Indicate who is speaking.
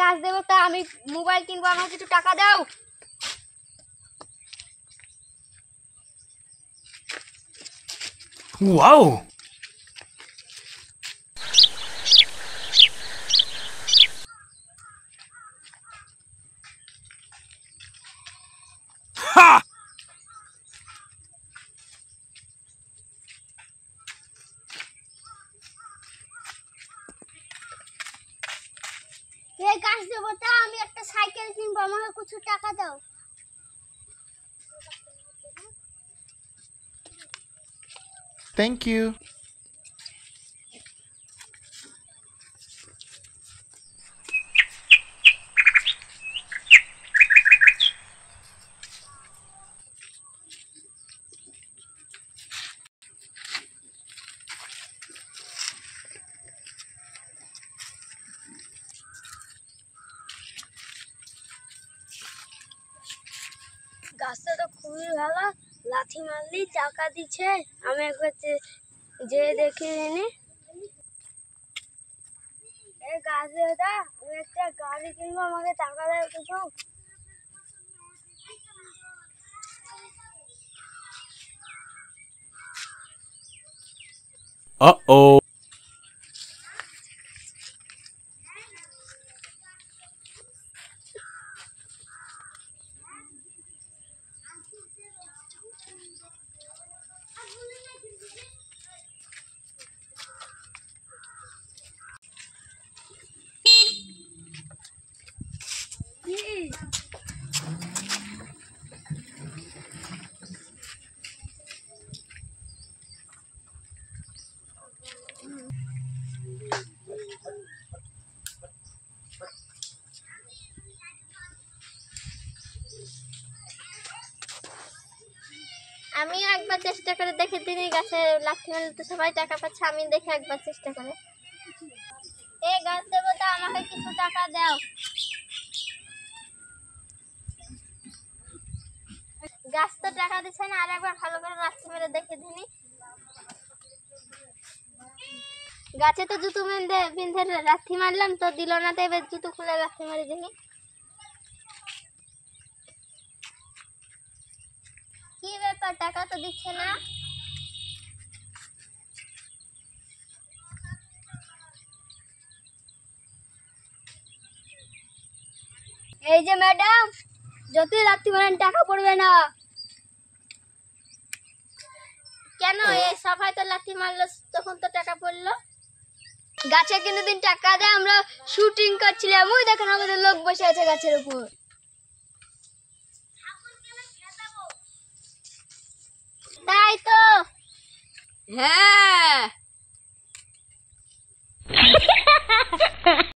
Speaker 1: গাছ দেবো তা আমি মোবাইল কিনবো, আমাকে কিছু টাকা দাও।
Speaker 2: ওয়াও! হা!
Speaker 1: গাছ দেবো তা আমি একটা সাইকেল কিনবো, আমাকে কিছু টাকা দাও।
Speaker 2: Thank you.
Speaker 1: গাছটা তো খুবই ভালো, লাথি মারলি টাকা দিচ্ছে। আমি একবার যে দেখে এনে গাছ দেবো, আমি একটা গাড়ি কিনবো, আমাকে টাকা দেয় কিছু।
Speaker 2: Uh-oh.
Speaker 1: আমিও একবার চেষ্টা করে দেখে দিন, গাছে লাথি মারলে তো সবাই টাকা পাচ্ছে, আমি দেখে একবার চেষ্টা করে। গাছ দেবো তা আমাকে কিছু টাকা দাও। গাছ তো টাকা দিচ্ছে না, আর একবার ভালো করে লাথি মেরে দেখে দিনি। গাছে তো জুতো বিন্ধে লাথি মারলাম তো দিল না, তো এবার জুতো খুলে লাথি মারি দিনি। কি ব্যাপার, টাকা তো দিচ্ছে না? এই যে ম্যাডাম, যতই লাথি মারেন টাকা পড়বে না। কেন? এই সবাই তো লাথি মারলো, তখন তো টাকা পড়লো। গাছে কিন্তু দিন টাকা দেয়, আমরা শুটিং করছিলাম, ওই দেখেন আমাদের লোক বসে আছে গাছের উপর। তাই তো। হ্যাঁ।